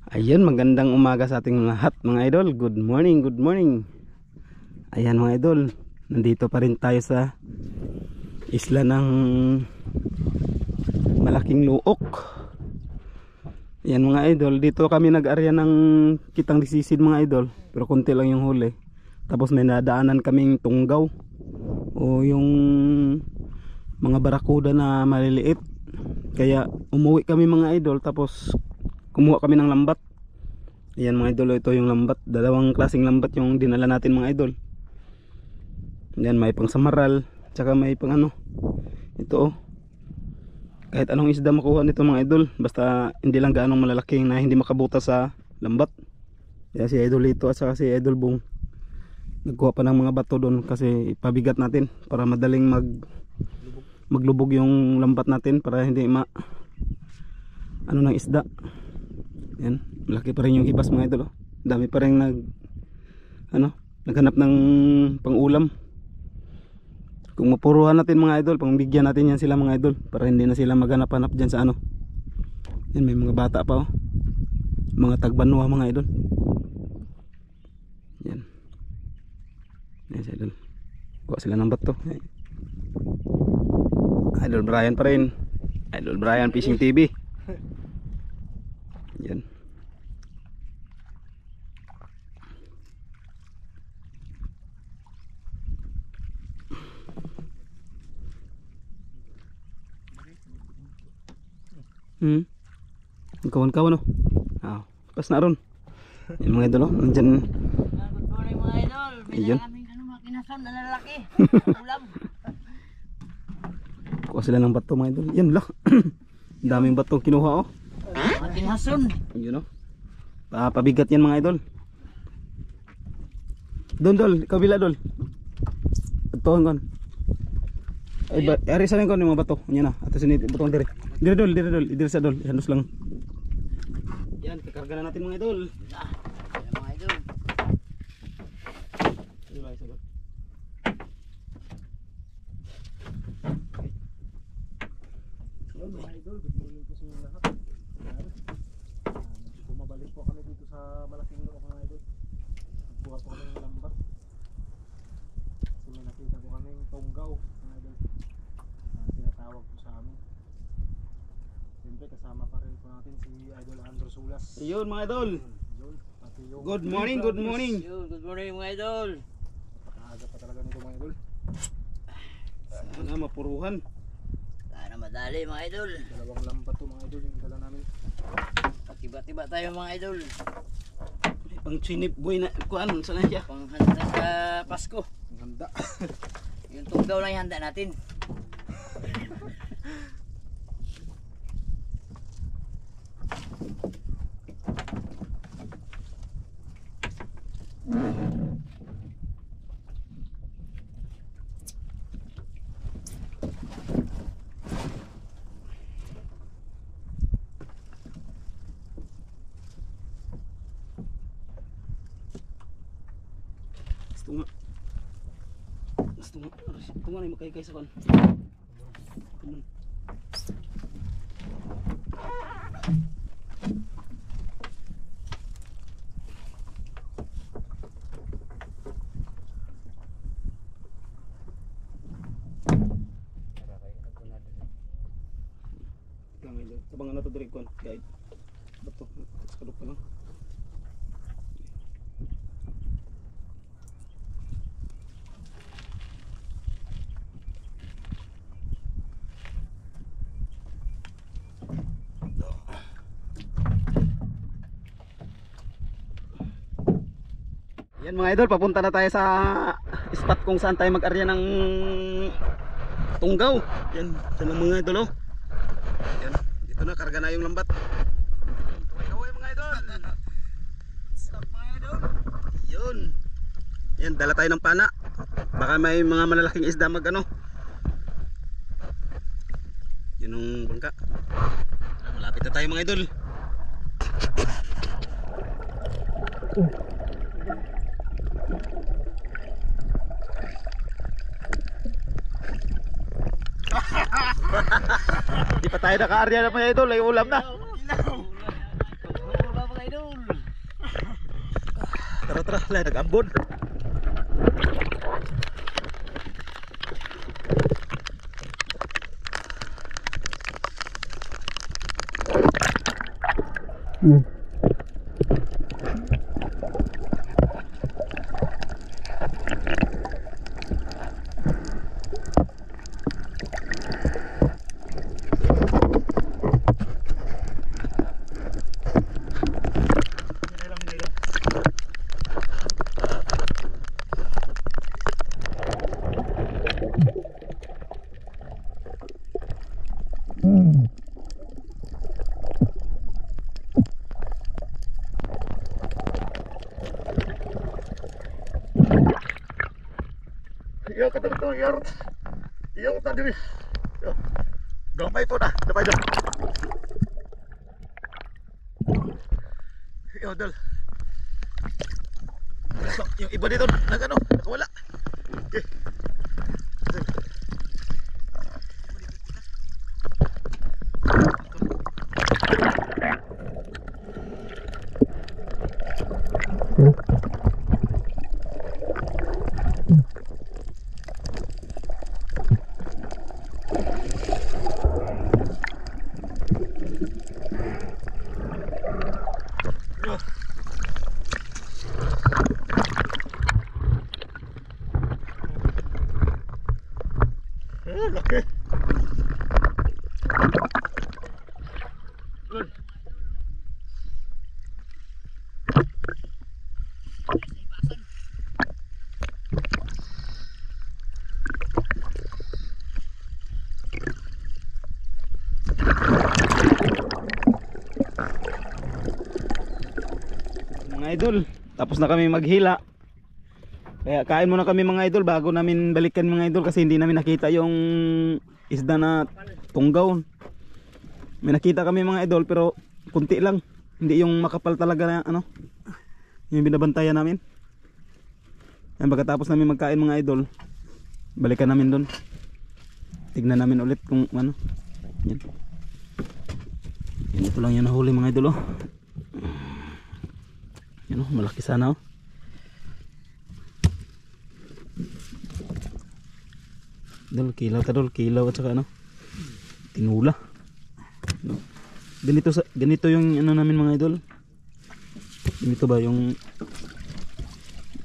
Ayun, magandang umaga sa ating lahat mga idol. Good morning, good morning. Ayan mga idol, nandito pa rin tayo sa isla ng Malaking Luok. Ayan mga idol, dito kami nag-arya ng kitang disisid mga idol, pero konti lang yung huli. Tapos may nadaanan kaming tunggaw o yung mga barakuda na maliliit. Kaya umuwi kami mga idol, tapos kumuha kami ng lambat. Ayan mga idol, ito yung lambat. Dalawang klaseng lambat yung dinala natin mga idol. Ayan, may pang samaral, tsaka may pang ano. Ito oh. Kahit anong isda makuha nito mga idol, basta hindi lang gaanong malalaki na hindi makabuta sa lambat. Kaya si idol ito at saka si idol Bong nagkuha pa ng mga bato doon kasi ipabigat natin para madaling maglubog yung lambat natin para hindi ano ng isda. Yan, malaki pa rin yung hibas mga idol oh. Dami pa rin naghanap ng pangulam. Kung mapuruhan natin mga idol, pangbigyan natin yan sila mga idol para hindi na sila maghanap-hanap dyan sa ano. Yan, may mga bata pa oh. Mga tagbanwa mga idol. Yan. Yan si idol. Kuha sila ng bato. Idol Brian pa rin. Idol Brian Fishing TV. Yan. Kawan-kawan oh. Pas na ron. Yan mga idol oh. Nandyan. Good morning mga idol. May Ayun. kaming mga kinason na lalaki. Ulam. Kuha sila ng bato mga idol. Yan lah. Daming bato kinuha oh. Mga kinason. Yun oh. Pabigat yan mga idol. Doon dol, kabila dol. Ito kon. Ay ba, ari sa kon yung mga bato. Yan na. Ato sini butong dire. Dire dol, dire sa dol. Handos lang. Yan, kakarga na natin mga idol. Ayan mga idol. Diba, isa dol. Hello mga idol, good morning po sa inyo lahat. Bumabalik po kami dito sa Malaking Luok mga idol. Buha po kami ng lambat. Kasi may nakita po kami yung tunggaw mga idol. Tinatawag po sa amin. Siyempre kasama pa rin po natin si Idol Andrew Sulas. Ayun mga idol. Good morning, good morning. Good morning mga idol. Napakaaga pa talaga nito mga idol. Sana mapuruhan. Sana madali mga idol. Dalawang lambat to mga idol yung dala namin. Tiba-tiba tayo mga idol. Pang chinip boy na kuan sana siya. Panghanda sa Pasko. Ang handa. Yung tunggaw lang yung handa natin. Gusto nga na makikay sa kon. Tabang na to direct kon guide. Bato, kaduk pa lang. Yan mga idol, papunta na tayo sa spot kung saan tayo mag-arya ng tunggaw. Yan, yan ang mga idol oh. Yan, dito na, karga na yung lambat. Kaway mga idol. Stop mga idol. Yun. Yan, dala tayo ng pana. Baka may mga malalaking isda mag ano. Yun ang bangka. Malapit na tayo mga idol. Di pa tayo naka-area na mga idol, ay ulam na. Ilaw. Mga idol. Tara tara, lahat nag-ambon. Iya kata betul yarut. Iya utan diri. Yo. Gamay po na. Dapat dong. Yo dol. So, yung iba dito nagano, nakawala. Okay. Laki. Mga idol, tapos na kami maghila. Kaya kain muna kami mga idol bago namin balikan mga idol, kasi hindi namin nakita yung isda na tunggaw. May nakita kami mga idol pero kunti lang, hindi yung makapal talaga na ano, yung binabantayan namin. Yan, pagkatapos namin magkain mga idol, balikan namin doon. Tignan namin ulit kung ano. Yan. Yan, ito lang yung nahuli mga idol oh. Yan oh, malaki sana oh. Dol, kilaw ta dol, kilaw at saka ano, tinula. No? Ganito yung ano namin mga idol. Ganito ba yung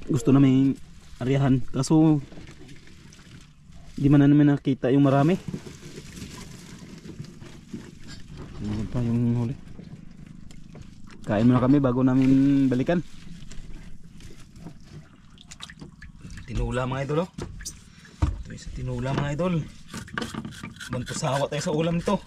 gusto namin aryahan, kaso di man na namin nakita yung marami. Ano pa yung huli? Kain muna kami bago namin balikan. Tinula mga idol oh. Ito sa tinula mga idol. Bantusawa tayo sa ulam nito.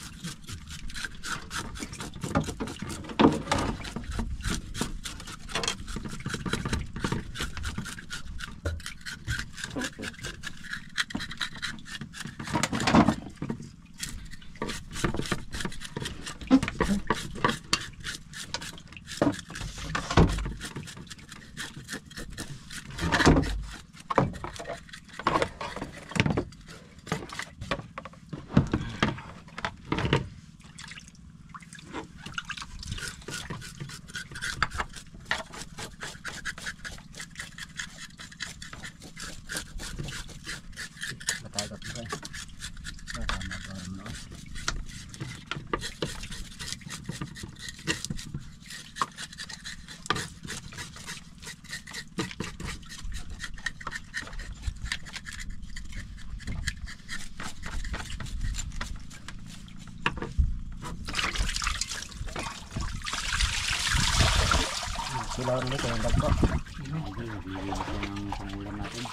Sila ulit yung dagko. Bibili ko ng pangulam natin.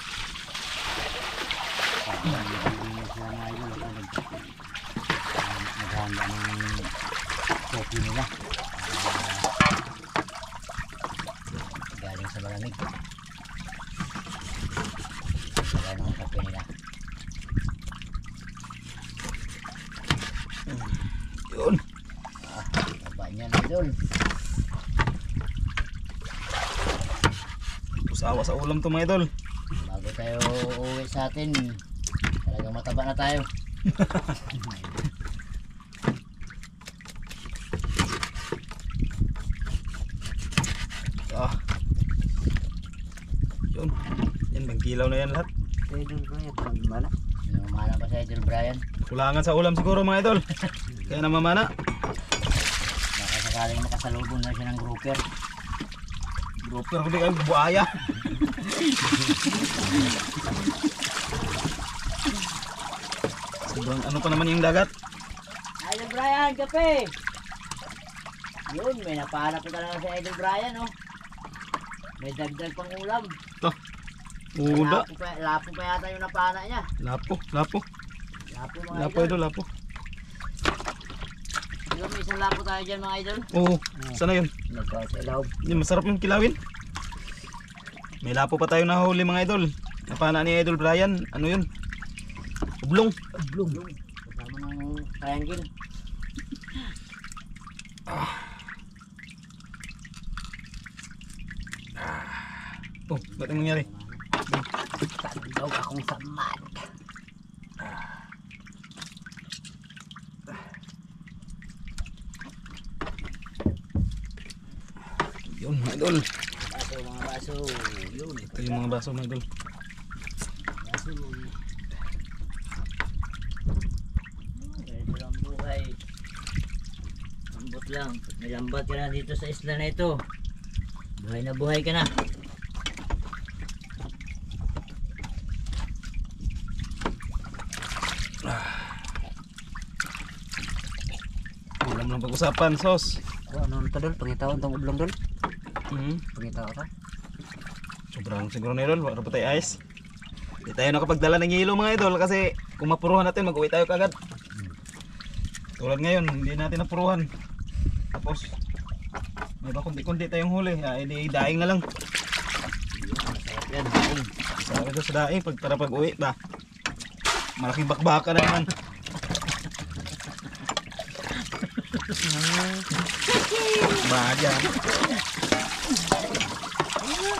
Naghahanda ng coffee nila. Galing sa malamig. Sila ng kape nila. Yun. Baba niyan idol. Tusawa sa ulam to mga idol. Bago tayo uuwi sa atin, talagang mataba na tayo. Kinilaw na yan lahat. Si Idol Brian, mana? Mana pa si Idol Brian. Kulangan sa ulam siguro mga idol. Kaya namamana. Baka sakaling makasalubong na siya ng grouper. Grouper ko di kayo buhaya. Sobrang ano pa naman yung dagat. Idol Brian, kape! Yun, may napahanap ko talaga si Idol Brian, oh. May dagdag pang ulam. Ito. Uda. Lapo pa yata yung napana niya. Lapo. Lapo mga Lapo idol. idol, lapo. Yun, may isang lapo tayo dyan mga idol. Oo. Sana yun. Nagkasilaw. Yung masarap yung kilawin. May lapo pa tayo nahuli mga idol. Napana ni Idol Brian. Ano yun? Ublong. Kasama ng triangle. Oh, ba't yung nangyari? Tandog akong samad. Yun mga idol. Mga baso. Yun. Ito yung mga baso mga idol. Baso. Ganito lang buhay. Lambot lang. May lambat ka na dito sa isla na ito. Buhay na buhay ka na. Ulam lang pag-usapan, sos. Ano nito dol? Pangitaon itong ublong dol? Hmm. Pangitaon ka? Sobrang siguro na idol. Wala pa tayo ice. Hindi tayo nakapagdala ng hilo mga idol kasi kung mapuruhan natin mag-uwi tayo kagad. Tulad ngayon, hindi natin napuruhan. Tapos may ba kundi tayong huli. Edi daing na lang. Masarap yan. Daing. Sabi ko sa daing para pag-uwi ba. Malaking bakbaka na naman. Baja.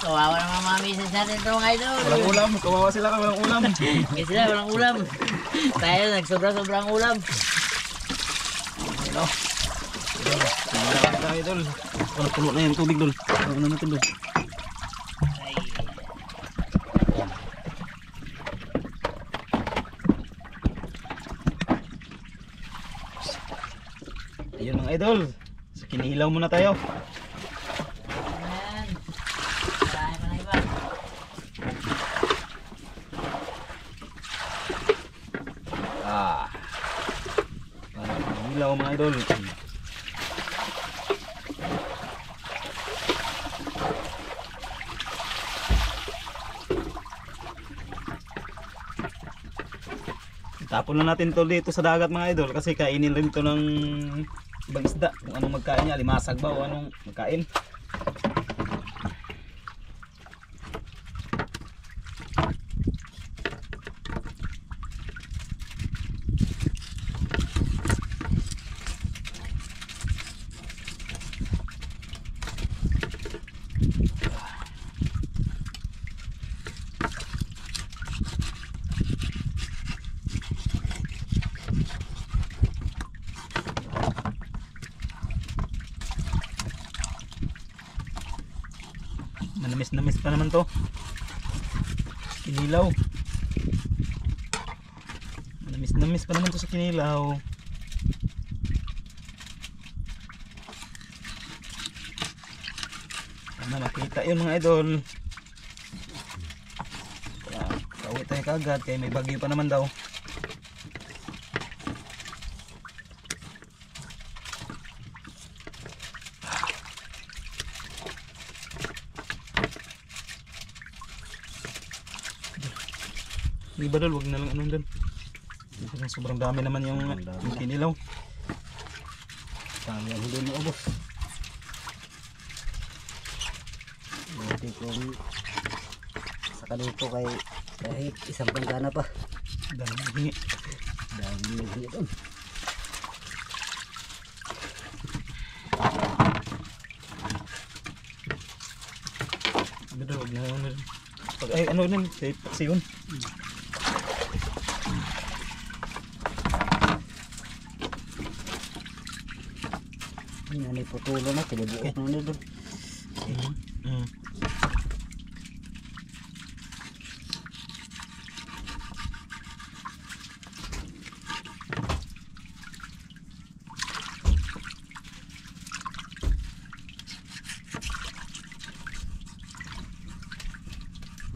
Kawawa naman mga misis natin ito mga idol. Walang ulam. Kawawa sila ka walang ulam. Kasi sila walang ulam. Tayo nagsobra-sobrang ulam. Ano? Wala idol. Wala puno na yung tubig dol. Ano na natin dol. Ay. Ayun mga idol. So, kinihilaw muna tayo. Ayan. Marami pa na iba. Kinihilaw mga idol. Tapon na natin to dito sa dagat mga idol kasi kainin rin to ng ibang isda. Kung anong magkain niya, limasag ba o anong magkain. Manamis pa naman to. Kinilaw. Manamis pa naman to sa kinilaw. Sana makita yun mga idol. Pauwi tayo kagad kaya may bagyo pa naman daw. Di ba dol, wag na lang anong dol. Sobrang dami naman yung kinilaw. Dami ang huli mo ubos. Buti kung saka dito kay kahit isang panggana pa. Dami hingi. Dami huli doon. Di ba dol, wag na lang dol. Pag ay ano nun, paksi yun. Yan ay putulo na, tinibuot na nila doon.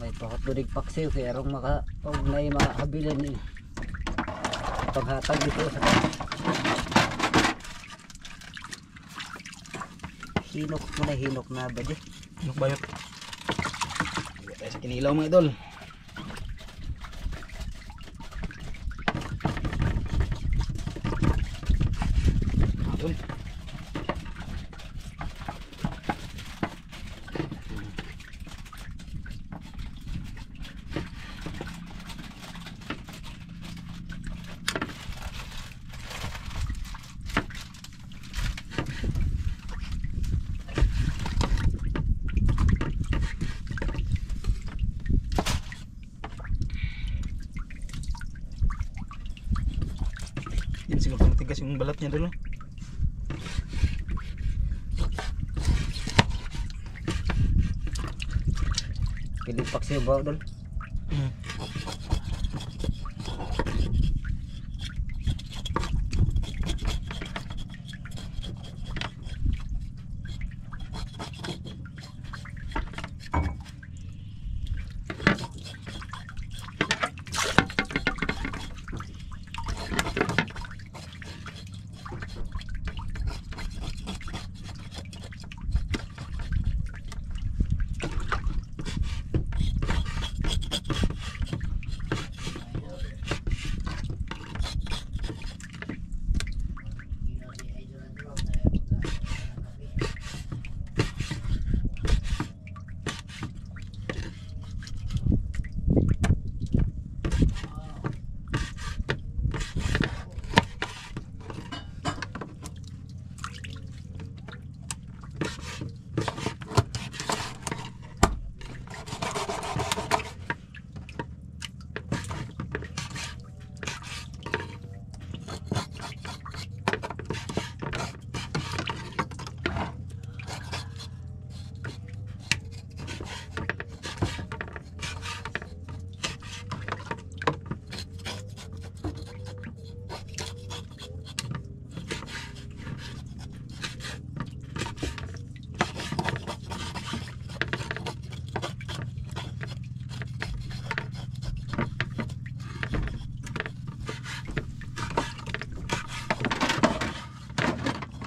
May pakatulig paksiw kaya arong maka pag may makahabilin ni paghatag dito sa hinok mo na hinok na ba di? Hinok bayot. Tayo sa kinilaw mga idol. Yun. Yan siguro matigas yung balat niya dulu. Pilig paksiw ba dol?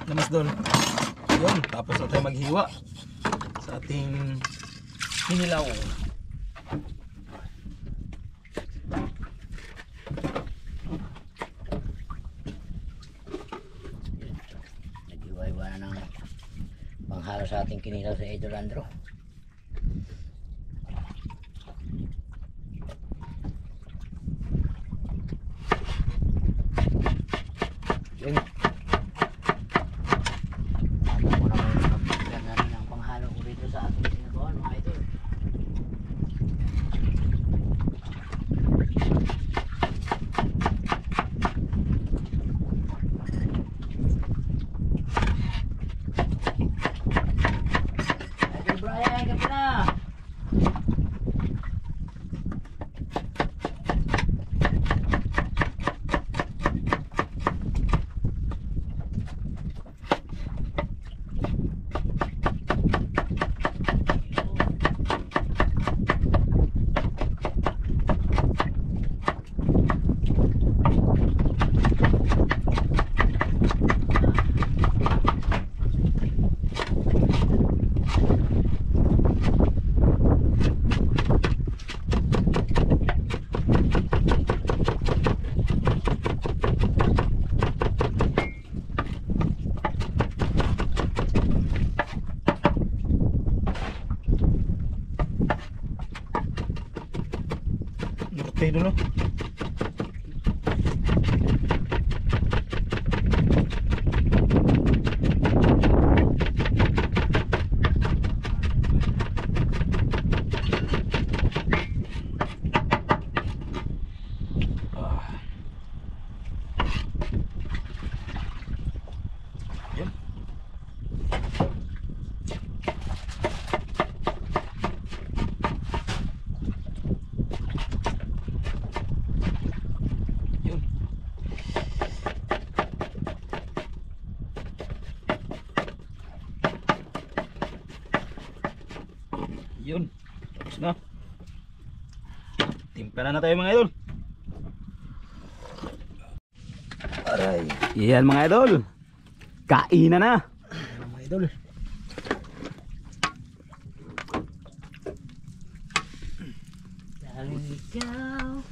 Lamas doon. Yun, tapos na tayo maghiwa sa ating kinilaw. Nag-iwa-iwa na ng panghalo sa ating kinilaw sa Idol Andro. Yun. Ako naman nakapagyan na rin ang panghalo ko dito sa ating sinabawan mga idol. Idol Brian, gabi na! Norte dulu. Yun. Yun. Yun. Tapos na. Timpla na tayo mga idol. Aray. Yan mga idol. Kainan na. Mga idol. Daling ikaw.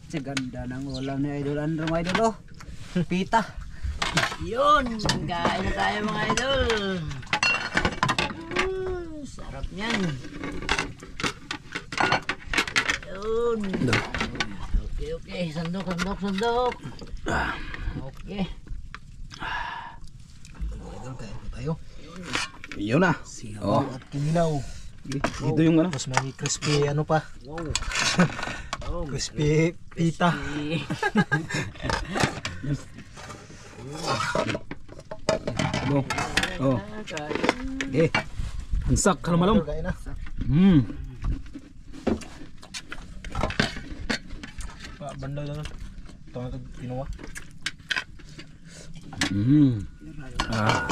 Sa ganda ng ulam ni Idol Andrew mga idol oh. Pita. Yun, kain na tayo mga idol. Sarap niyan. Yun. Okay. Sandok. Okay. Mga idol, kain po tayo. Yun na. Sinaw at kinilaw. Ito yung ano. Tapos may crispy ano pa. Wow. Crispy pita. Oh. Oh. Eh. Hansak kalamalom. Kain na. Banda na. Ito nga kinuha. Ah.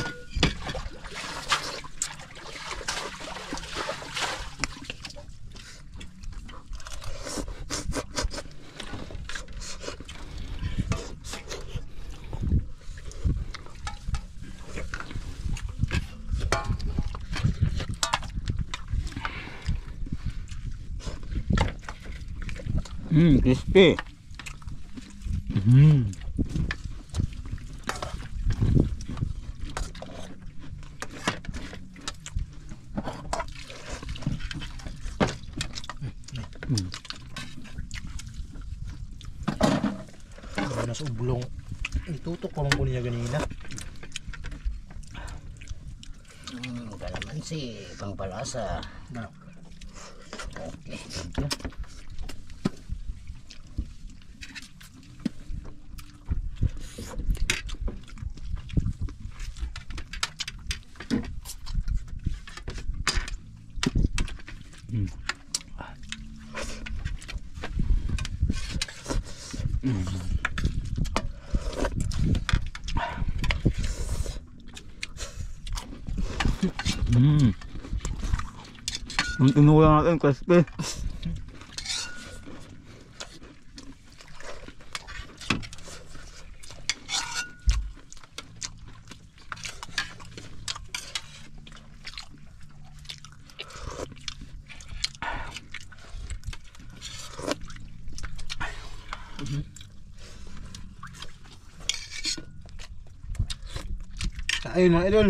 Crispy. Nasa ubulong. Itutok pa mong niya ganina. Kalamansi, pangpalasa. Na. Okay, thank you. Ang tinula natin crispy. Ayun mga idol.